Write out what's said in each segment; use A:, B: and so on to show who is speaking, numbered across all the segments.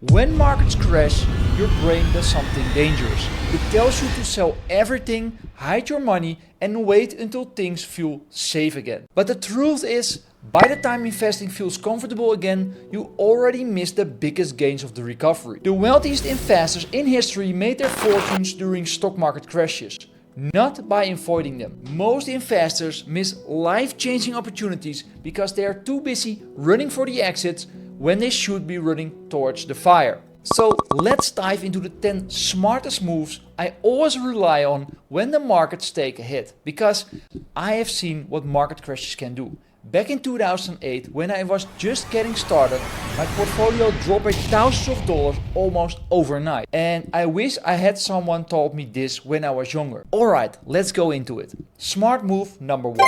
A: When markets crash, your brain does something dangerous. It tells you to sell everything, hide your money and wait until things feel safe again. But the truth is, by the time investing feels comfortable again, you already missed the biggest gains of the recovery. The wealthiest investors in history made their fortunes during stock market crashes, not by avoiding them. Most investors miss life-changing opportunities because they are too busy running for the exits when they should be running towards the fire. So let's dive into the 10 smartest moves I always rely on when the markets take a hit, because I have seen what market crashes can do. Back in 2008, when I was just getting started, my portfolio dropped by thousands of dollars almost overnight. And I wish I had someone told me this when I was younger. Alright, let's go into it. Smart move number 1.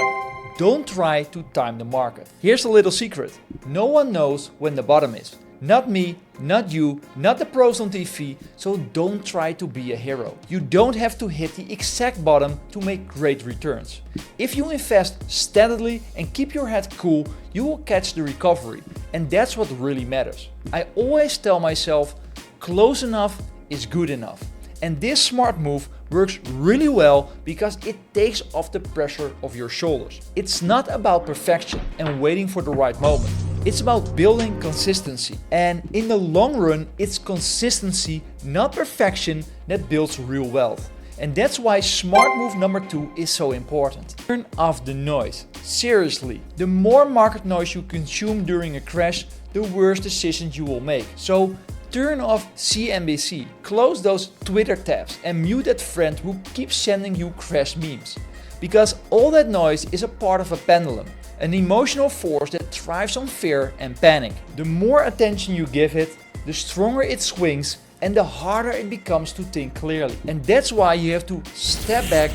A: Don't try to time the market. Here's a little secret. No one knows when the bottom is. Not me, not you, not the pros on TV, so don't try to be a hero. You don't have to hit the exact bottom to make great returns. If you invest steadily and keep your head cool, you will catch the recovery, and that's what really matters. I always tell myself, close enough is good enough. And this smart move works really well because it takes off the pressure of your shoulders. It's not about perfection and waiting for the right moment. It's about building consistency. And in the long run, it's consistency, not perfection, that builds real wealth. And that's why smart move number 2 is so important. Turn off the noise. Seriously, the more market noise you consume during a crash, the worse decisions you will make. So turn off CNBC, close those Twitter tabs and mute that friend who keeps sending you crash memes. Because all that noise is a part of a pendulum, an emotional force that thrives on fear and panic. The more attention you give it, the stronger it swings and the harder it becomes to think clearly. And that's why you have to step back,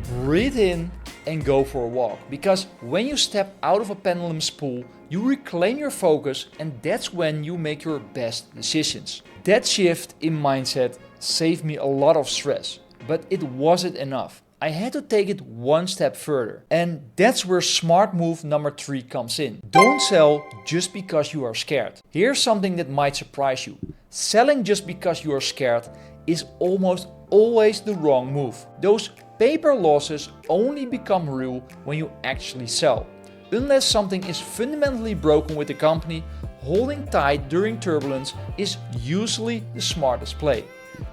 A: breathe in and go for a walk. Because when you step out of a pendulum spool, you reclaim your focus, and that's when you make your best decisions. That shift in mindset saved me a lot of stress, but it wasn't enough. I had to take it one step further, and that's where smart move number 3 comes in. Don't sell just because you are scared. Here's something that might surprise you. Selling just because you are scared is almost always the wrong move. Those paper losses only become real when you actually sell. Unless something is fundamentally broken with the company, holding tight during turbulence is usually the smartest play.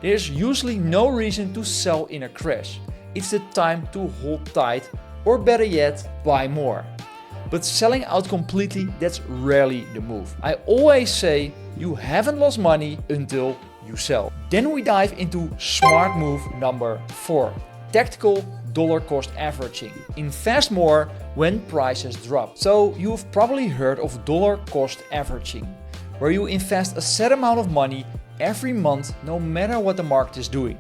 A: There's usually no reason to sell in a crash. It's the time to hold tight, or better yet, buy more. But selling out completely, that's rarely the move. I always say you haven't lost money until you sell. Then we dive into smart move number 4. Tactical dollar cost averaging. Invest more when prices drop. So you've probably heard of dollar cost averaging, where you invest a set amount of money every month no matter what the market is doing.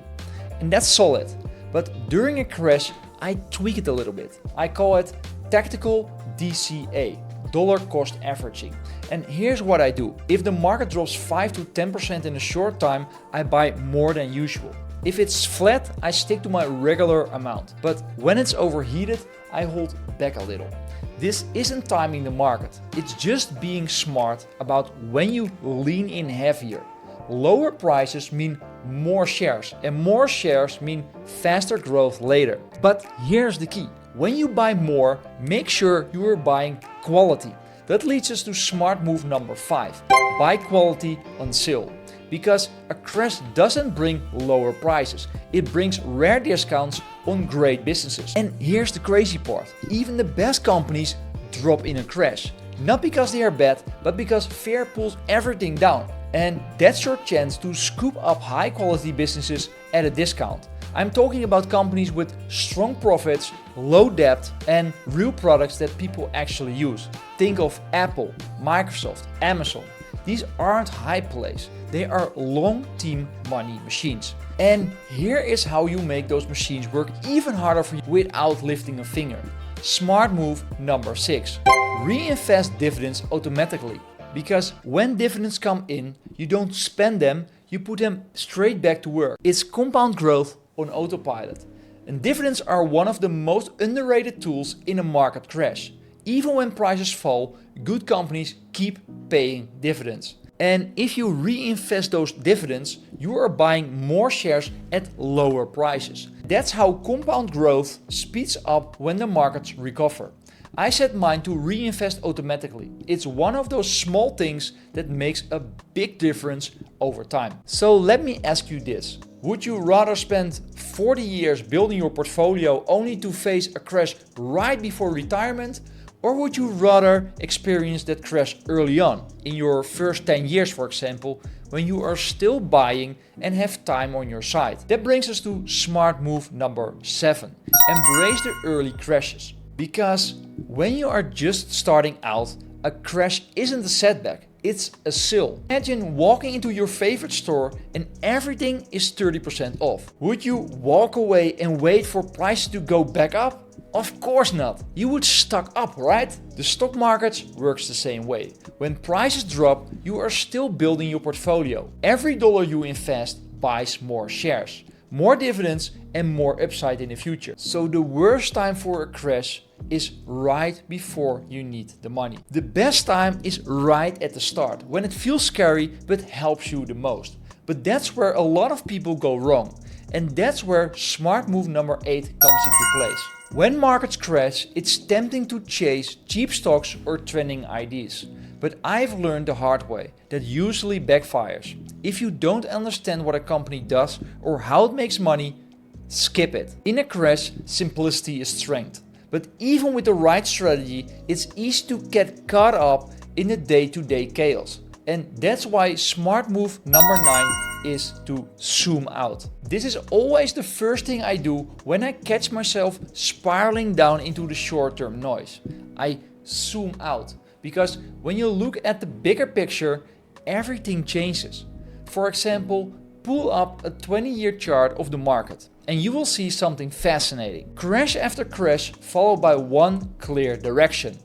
A: And that's solid. But during a crash, I tweak it a little bit. I call it tactical DCA, dollar cost averaging. And here's what I do. If the market drops 5 to 10% in a short time, I buy more than usual. If it's flat, I stick to my regular amount. But when it's overheated, I hold back a little. This isn't timing the market. It's just being smart about when you lean in heavier. Lower prices mean more shares, and more shares mean faster growth later. But here's the key. When you buy more, make sure you are buying quality. That leads us to smart move number 5. Buy quality on sale. Because a crash doesn't bring lower prices. It brings rare discounts on great businesses. And here's the crazy part. Even the best companies drop in a crash. Not because they are bad, but because fear pulls everything down. And that's your chance to scoop up high quality businesses at a discount. I'm talking about companies with strong profits, low debt, and real products that people actually use. Think of Apple, Microsoft, Amazon. These aren't hype plays, they are long-term money machines. And here is how you make those machines work even harder for you without lifting a finger. Smart move number 6. Reinvest dividends automatically. Because when dividends come in, you don't spend them, you put them straight back to work. It's compound growth on autopilot. And dividends are one of the most underrated tools in a market crash. Even when prices fall, good companies keep paying dividends. And if you reinvest those dividends, you are buying more shares at lower prices. That's how compound growth speeds up when the markets recover. I set mine to reinvest automatically. It's one of those small things that makes a big difference over time. So let me ask you this. Would you rather spend 40 years building your portfolio only to face a crash right before retirement? Or would you rather experience that crash early on, in your first 10 years for example, when you are still buying and have time on your side? That brings us to smart move number 7. Embrace the early crashes. Because when you are just starting out, a crash isn't a setback, it's a sale. Imagine walking into your favorite store and everything is 30% off. Would you walk away and wait for prices to go back up? Of course not. You would stock up, right? The stock market works the same way. When prices drop, you are still building your portfolio. Every dollar you invest buys more shares, more dividends and more upside in the future. So the worst time for a crash is right before you need the money. The best time is right at the start, when it feels scary but helps you the most. But that's where a lot of people go wrong. And that's where smart move number 8 comes into place. When markets crash, it's tempting to chase cheap stocks or trending ideas. But I've learned the hard way that usually backfires. If you don't understand what a company does or how it makes money, skip it. In a crash, simplicity is strength. But even with the right strategy, it's easy to get caught up in the day-to-day chaos. And that's why smart move number 9 is to zoom out. This is always the first thing I do when I catch myself spiraling down into the short-term noise. I zoom out because when you look at the bigger picture, everything changes. For example, pull up a 20-year chart of the market and you will see something fascinating. Crash after crash followed by one clear direction: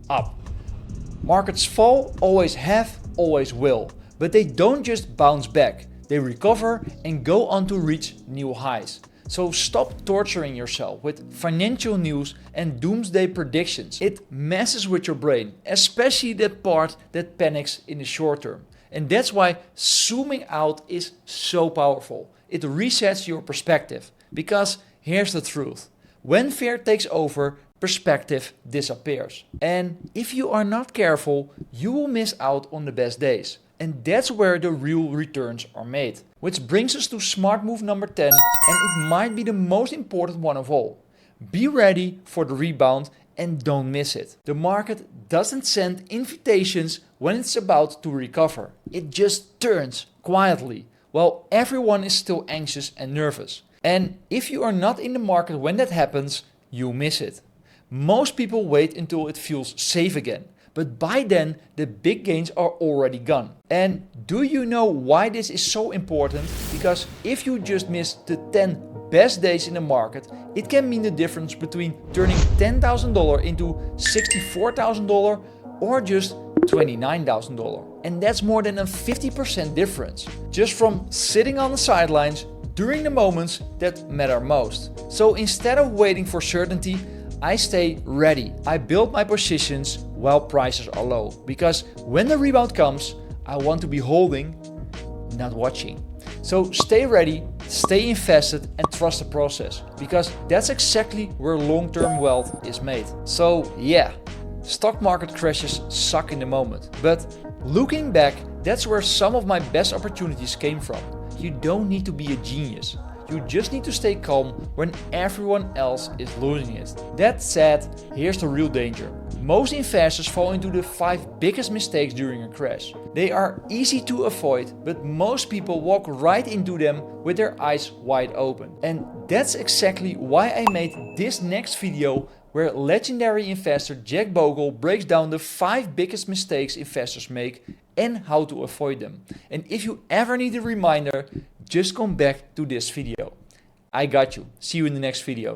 A: up. Markets fall, always have, always will, but they don't just bounce back, they recover and go on to reach new highs. So stop torturing yourself with financial news and doomsday predictions. It messes with your brain, especially that part that panics in the short term. And that's why zooming out is so powerful. It resets your perspective. Because here's the truth. When fear takes over, perspective disappears. And if you are not careful, you will miss out on the best days. And that's where the real returns are made. Which brings us to smart move number 10, and it might be the most important one of all. Be ready for the rebound and don't miss it. The market doesn't send invitations when it's about to recover. It just turns quietly while everyone is still anxious and nervous. And if you are not in the market when that happens, you miss it. Most people wait until it feels safe again, but by then the big gains are already gone. And do you know why this is so important? Because if you just miss the 10 best days in the market, it can mean the difference between turning $10,000 into $64,000 or just $29,000. And that's more than a 50% difference, just from sitting on the sidelines during the moments that matter most. So instead of waiting for certainty, I stay ready. I build my positions while prices are low, because when the rebound comes, I want to be holding, not watching. So stay ready, stay invested and trust the process, because that's exactly where long-term wealth is made. So yeah, stock market crashes suck in the moment, but looking back, that's where some of my best opportunities came from. You don't need to be a genius. You just need to stay calm when everyone else is losing it. That said, here's the real danger. Most investors fall into the 5 biggest mistakes during a crash. They are easy to avoid, but most people walk right into them with their eyes wide open. And that's exactly why I made this next video, where legendary investor Jack Bogle breaks down the 5 biggest mistakes investors make and how to avoid them. And if you ever need a reminder, just come back to this video. I got you. See you in the next video.